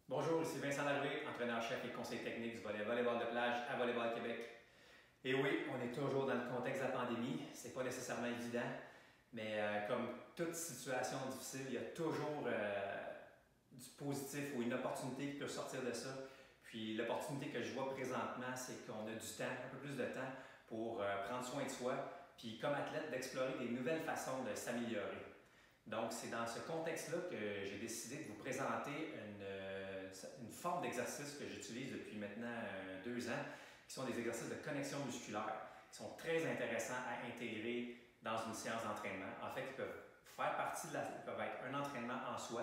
Bonjour, ici Vincent Laroué, entraîneur-chef et conseiller technique du volley volleyball de plage à Volleyball Québec. Et oui, on est toujours dans le contexte de la pandémie. C'est pas nécessairement évident, mais comme toute situation difficile, il y a toujours du positif ou une opportunité qui peut sortir de ça. Puis l'opportunité que je vois présentement, c'est qu'on a du temps, un peu plus de temps pour prendre soin de soi, puis comme athlète, d'explorer des nouvelles façons de s'améliorer. Donc, c'est dans ce contexte-là que j'ai décidé de vous présenter une forme d'exercice que j'utilise depuis maintenant 2 ans, qui sont des exercices de connexion musculaire, qui sont très intéressants à intégrer dans une séance d'entraînement. En fait, ils peuvent faire partie ils peuvent être un entraînement en soi.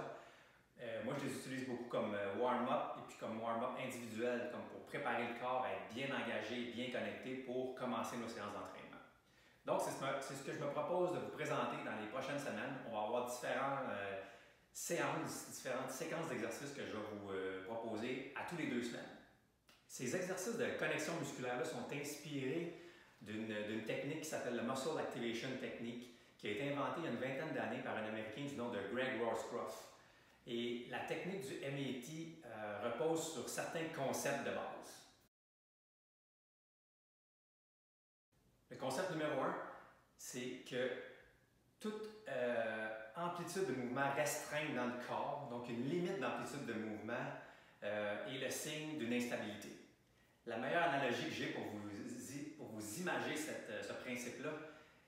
Moi, je les utilise beaucoup comme warm-up et puis comme warm-up individuel, comme pour préparer le corps à être bien engagé, bien connecté pour commencer nos séances d'entraînement. Donc, c'est ce que je me propose de vous présenter dans les prochaines semaines. On va avoir différentes séquences d'exercices que je vais vous proposer à tous les 2 semaines. Ces exercices de connexion musculaire-là sont inspirés d'une technique qui s'appelle le Muscle Activation Technique, qui a été inventée il y a une vingtaine d'années par un Américain du nom de Greg Roscroft. Et la technique du MAT repose sur certains concepts de base. Le concept numéro 1, c'est que toute amplitude de mouvement restreinte dans le corps, donc une limite d'amplitude de mouvement, est le signe d'une instabilité. La meilleure analogie que j'ai pour vous imager ce principe-là,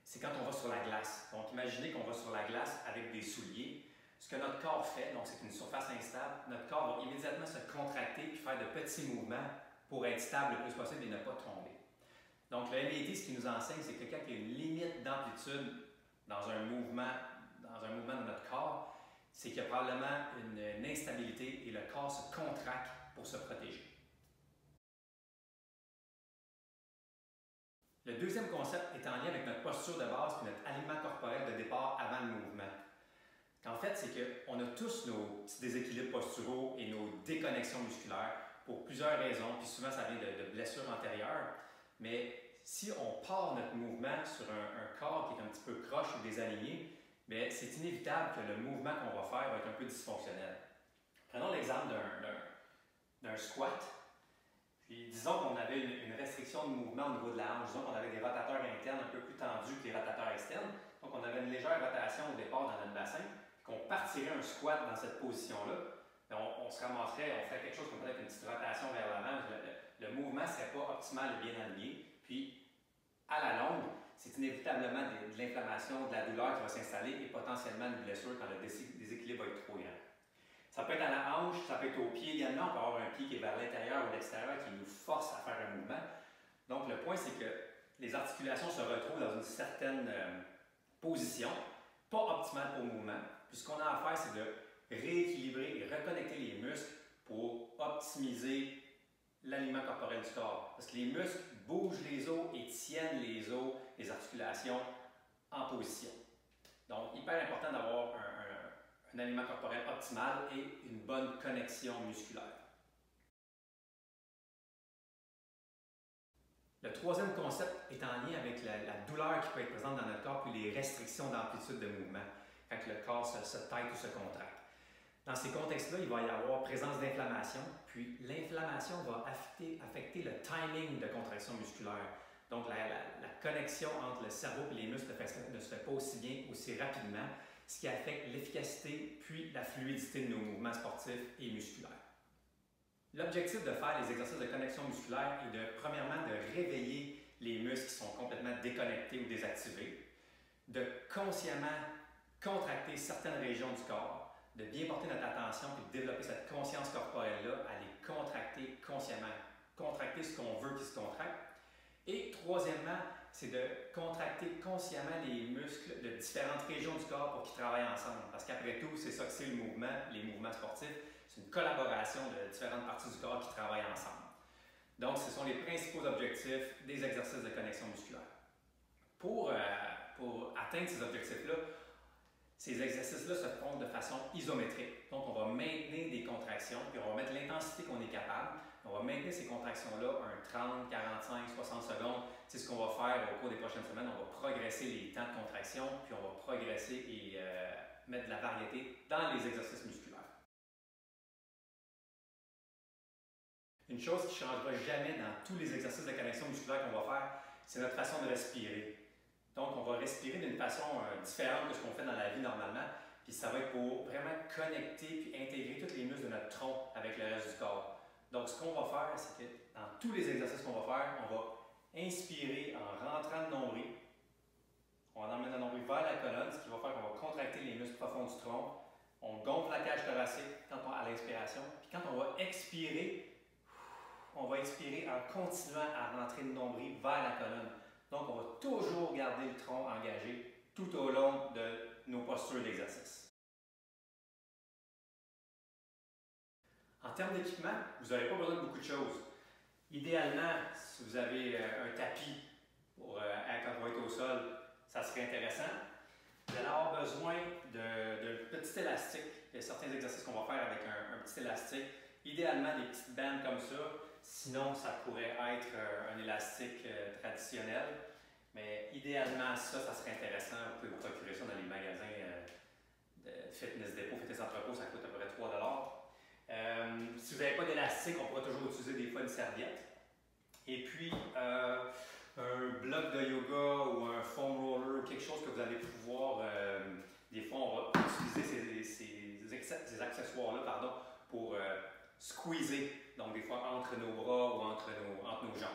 c'est quand on va sur la glace. Donc, imaginez qu'on va sur la glace avec des souliers. Ce que notre corps fait, donc c'est une surface instable, notre corps va immédiatement se contracter puis faire de petits mouvements pour être stable le plus possible et ne pas tomber. Donc, le MAT, ce qui nous enseigne, c'est que quand il y a une limite d'amplitude dans un mouvement de notre corps, c'est qu'il y a probablement une instabilité et le corps se contracte pour se protéger. Le deuxième concept est en lien avec notre posture de base et notre alignement corporel de départ avant le mouvement. En fait, c'est qu'on a tous nos petits déséquilibres posturaux et nos déconnexions musculaires pour plusieurs raisons, puis souvent ça vient de blessures antérieures, mais si on part notre mouvement sur un corps qui est un petit peu croche ou désaligné, c'est inévitable que le mouvement qu'on va faire va être un peu dysfonctionnel. Prenons l'exemple d'un squat. Puis disons qu'on avait une restriction de mouvement au niveau de la hanche, disons qu'on avait des rotateurs internes un peu plus tendus que les rotateurs externes. Donc on avait une légère rotation au départ dans notre bassin, puis qu'on partirait un squat dans cette position-là, on se ramasserait, on ferait quelque chose comme peut-être une petite rotation vers l'avant, le mouvement ne serait pas optimal et bien aligné. Puis, à la longue, c'est inévitablement de l'inflammation, de la douleur qui va s'installer et potentiellement une blessure quand le déséquilibre va être trop grand. Ça peut être à la hanche, ça peut être au pied également. On peut avoir un pied qui est vers l'intérieur ou l'extérieur qui nous force à faire un mouvement. Donc, le point, c'est que les articulations se retrouvent dans une certaine position, pas optimale pour le mouvement. Puis, ce qu'on a à faire, c'est de rééquilibrer et reconnecter les muscles pour optimiser l'alignement corporel du corps. Parce que les muscles bougent les os et tiennent les os, les articulations en position. Donc, hyper important d'avoir un alignement corporel optimal et une bonne connexion musculaire. Le troisième concept est en lien avec la douleur qui peut être présente dans notre corps puis les restrictions d'amplitude de mouvement quand le corps se tête ou se contracte. Dans ces contextes-là, il va y avoir présence d'inflammation, puis l'inflammation va affecter le timing de contraction musculaire. Donc, la connexion entre le cerveau et les muscles ne se fait pas aussi bien, aussi rapidement, ce qui affecte l'efficacité puis la fluidité de nos mouvements sportifs et musculaires. L'objectif de faire les exercices de connexion musculaire est premièrement, de réveiller les muscles qui sont complètement déconnectés ou désactivés, de consciemment contracter certaines régions du corps, de bien porter notre attention et de développer cette conscience corporelle-là, à les contracter consciemment. Contracter ce qu'on veut qu'ils se contractent. Et troisièmement, c'est de contracter consciemment les muscles de différentes régions du corps pour qu'ils travaillent ensemble. Parce qu'après tout, c'est ça que c'est le mouvement, les mouvements sportifs. C'est une collaboration de différentes parties du corps qui travaillent ensemble. Donc, ce sont les principaux objectifs des exercices de connexion musculaire. Pour atteindre ces objectifs-là, ces exercices-là se font de façon isométrique. Donc, on va maintenir des contractions, puis on va mettre l'intensité qu'on est capable. On va maintenir ces contractions-là 30, 45, 60 secondes. C'est ce qu'on va faire au cours des prochaines semaines. On va progresser les temps de contraction, puis on va progresser et mettre de la variété dans les exercices musculaires. Une chose qui ne changera jamais dans tous les exercices de connexion musculaire qu'on va faire, c'est notre façon de respirer. Donc, on va respirer d'une façon différente de ce qu'on fait dans la vie normalement, puis ça va être pour vraiment connecter puis intégrer tous les muscles de notre tronc avec le reste du corps. Donc, ce qu'on va faire, c'est que dans tous les exercices qu'on va faire, on va inspirer en rentrant le nombril. On va emmener le nombril vers la colonne, ce qui va faire qu'on va contracter les muscles profonds du tronc. On gonfle la cage thoracique à l'inspiration. Puis quand on va expirer en continuant à rentrer le nombril vers la colonne. Donc, on va toujours garder le tronc engagé tout au long de nos postures d'exercice. En termes d'équipement, vous n'aurez pas besoin de beaucoup de choses. Idéalement, si vous avez un tapis pour quand on va être au sol, ça serait intéressant. Vous allez avoir besoin d'un petit élastique. Il y a certains exercices qu'on va faire avec un petit élastique. Idéalement, des petites bandes comme ça. Sinon, ça pourrait être un élastique traditionnel. Mais idéalement, ça serait intéressant. Vous pouvez vous procurer ça dans les magasins de Fitness Depot, Fitness Entrepôt, ça coûte à peu près 3 $. Si vous n'avez pas d'élastique, on pourra toujours utiliser des fois une serviette. Et puis, un bloc de yoga ou un foam roller, quelque chose que vous allez pouvoir, des fois on va utiliser ces accessoires-là pour squeezer, donc des fois entre nos bras ou entre nos jambes.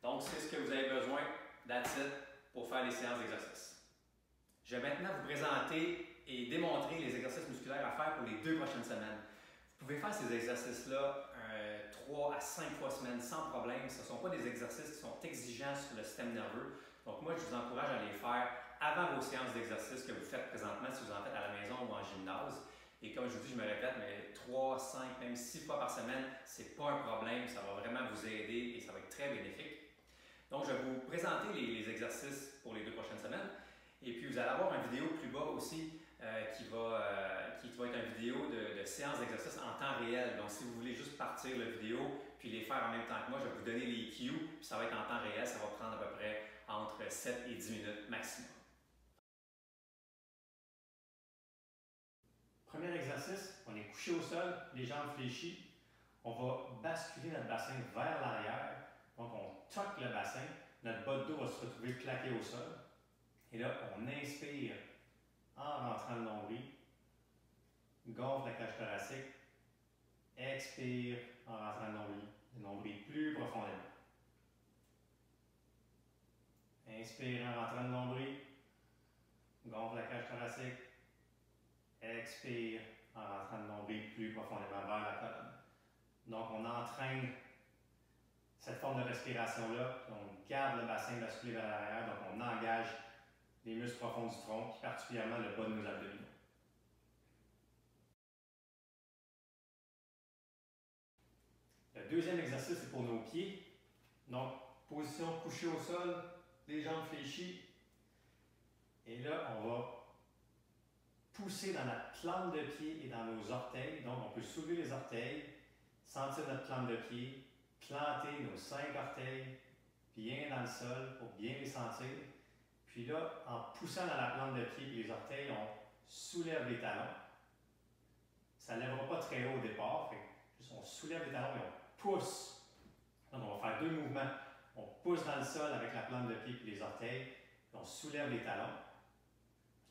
Donc c'est ce que vous avez besoin, that's it, pour faire les séances d'exercice. Je vais maintenant vous présenter et démontrer les exercices musculaires à faire pour les 2 prochaines semaines. Vous pouvez faire ces exercices-là 3 à 5 fois semaine sans problème. Ce ne sont pas des exercices qui sont exigeants sur le système nerveux. Donc moi, je vous encourage à les faire avant vos séances d'exercice que vous faites présentement, si vous en faites à la maison ou en gymnase. Et comme je vous dis, je me répète, mais 3, 5, même 6 fois par semaine, ce n'est pas un problème. Ça va vraiment vous aider et ça va être très bénéfique. Donc, je vais vous présenter les exercices pour les 2 prochaines semaines. Et puis, vous allez avoir une vidéo plus bas aussi qui va être une vidéo de séance d'exercice en temps réel. Donc, si vous voulez juste partir la vidéo puis les faire en même temps que moi, je vais vous donner les cues, puis ça va être en temps réel. Ça va prendre à peu près entre 7 et 10 minutes maximum. Premier exercice, on est couché au sol, les jambes fléchies. On va basculer notre bassin vers l'arrière. Donc, on toque le bassin. Notre bas de dos va se retrouver claqué au sol. Et là, on inspire en rentrant le nombril. Gonfle la cage thoracique. Expire en rentrant le nombril plus profondément. Inspire en rentrant le nombril. Gonfle la cage thoracique. Expire en rentrant le nombril plus profondément vers la colonne. Donc, on entraîne cette forme de respiration-là. On garde le bassin basculé vers l'arrière. Donc, on engage les muscles profonds du tronc, puis particulièrement le bas de nos abdominaux. Le deuxième exercice, c'est pour nos pieds. Donc, position couchée au sol, les jambes fléchies. Et là, on va pousser dans notre plante de pied et dans nos orteils. Donc, on peut soulever les orteils, sentir notre plante de pied, planter nos 5 orteils bien dans le sol pour bien les sentir. Puis là, en poussant dans la plante de pied et les orteils, on soulève les talons. Ça ne lèvera pas très haut au départ. Juste on soulève les talons et on pousse. Donc, on va faire 2 mouvements. On pousse dans le sol avec la plante de pied et les orteils. Puis on soulève les talons.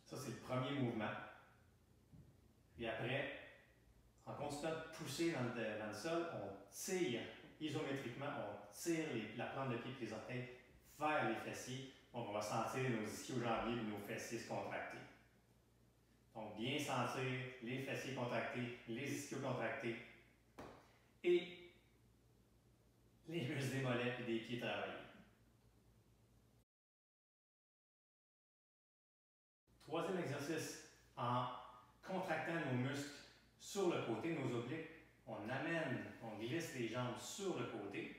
Ça, c'est le premier mouvement. Puis après, en continuant de pousser dans le sol, on tire isométriquement, on tire la plante de pied et les orteils vers les fessiers. Donc, on va sentir nos ischio-jambiers et nos fessiers se contracter. Donc, bien sentir les fessiers contractés, les ischios contractés et les muscles des mollets et des pieds travailler. Troisième exercice, en contractant nos muscles sur le côté, nos obliques, on glisse les jambes sur le côté.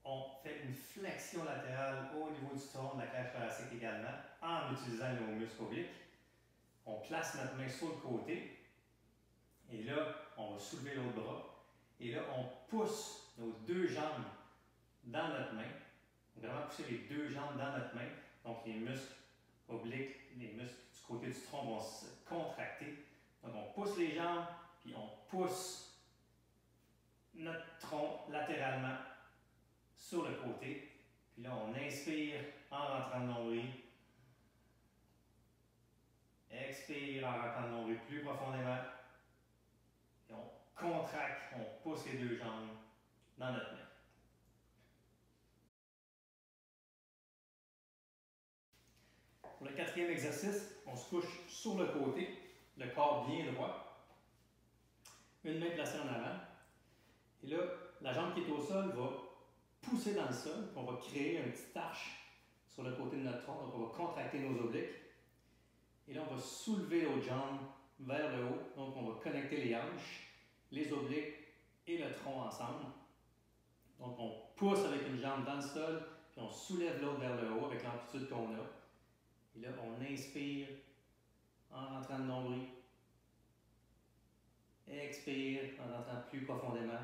On fait une flexion latérale au niveau du tronc, de la cage thoracique également, en utilisant nos muscles obliques. On place notre main sur le côté. Et là, on va soulever l'autre bras. Et là, on pousse nos 2 jambes dans notre main. On va vraiment pousser les 2 jambes dans notre main. Donc, les muscles obliques, les muscles du côté du tronc vont se contracter. Donc, on pousse les jambes, puis on pousse notre tronc latéralement sur le côté. Puis là, on inspire en rentrant le nombril. Expire en rentrant le nombril plus profondément. Et on contracte, on pousse les deux jambes dans notre main. Pour le quatrième exercice, on se couche sur le côté, le corps bien droit. Une main placée en avant. Et là, la jambe qui est au sol va pousser dans le sol. On va créer une petite arche sur le côté de notre tronc. Donc, on va contracter nos obliques. Et là, on va soulever l'autre jambe vers le haut. Donc, on va connecter les hanches, les obliques et le tronc ensemble. Donc, on pousse avec une jambe dans le sol, puis on soulève l'autre vers le haut avec l'amplitude qu'on a. Et là, on inspire en rentrant le nombril. Expire en rentrant plus profondément,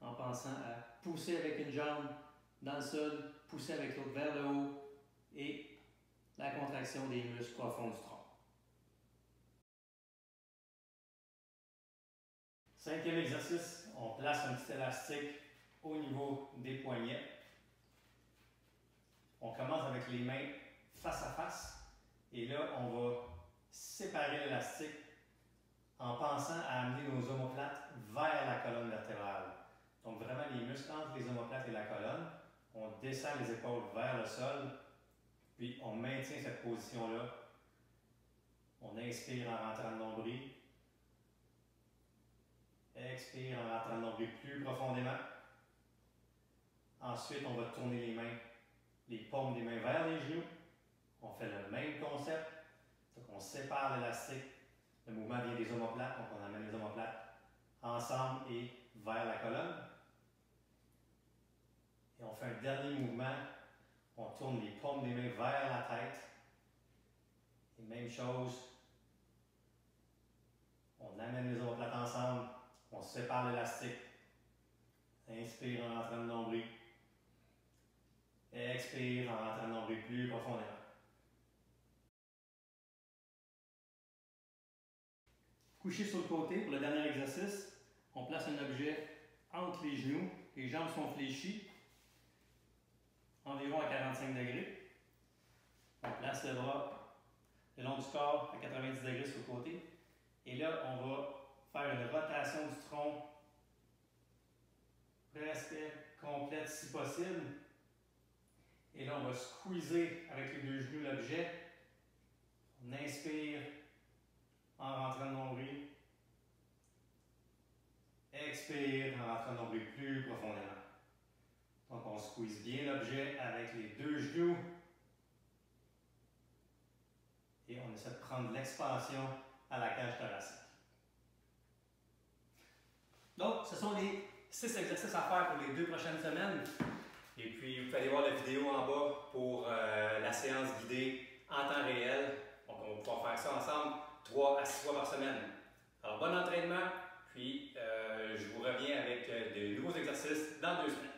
en pensant à pousser avec une jambe dans le sol, pousser avec l'autre vers le haut et la contraction des muscles profonds du tronc. Cinquième exercice, on place un petit élastique au niveau des poignets. On commence avec les mains face à face et là, on va séparer l'élastique en pensant à amener nos omoplates vers la colonne vertébrale. Donc vraiment les muscles entre les omoplates et la colonne. On descend les épaules vers le sol, puis on maintient cette position-là. On inspire en rentrant le nombril. Expire en rentrant le nombril plus profondément. Ensuite, on va tourner les mains, les paumes des mains vers les genoux. On fait le même concept. Donc on sépare l'élastique. Le mouvement vient des omoplates, donc on amène les omoplates ensemble et vers la colonne. Et on fait un dernier mouvement. On tourne les paumes des mains vers la tête. Et même chose. On amène les omoplates ensemble. On sépare l'élastique. Inspire en rentrant le nombril. Expire en rentrant le nombril plus profondément. Couché sur le côté pour le dernier exercice, on place un objet entre les genoux, les jambes sont fléchies, environ à 45 degrés. On place le bras le long du corps à 90 degrés sur le côté. Et là, on va faire une rotation du tronc presque complète si possible. Et là, on va squeezer avec les deux genoux l'objet. On inspire en rentrant le nombril. Expire en rentrant le nombril plus profondément. Donc, on squeeze bien l'objet avec les deux genoux. Et on essaie de prendre l'expansion à la cage thoracique. Donc, ce sont les 6 exercices à faire pour les 2 prochaines semaines. Et puis, vous pouvez aller voir la vidéo en bas pour la séance guidée en temps réel. Donc, on va pouvoir faire ça ensemble 3 à 6 fois par semaine. Alors, bon entraînement, puis je vous reviens avec de nouveaux exercices dans 2 semaines.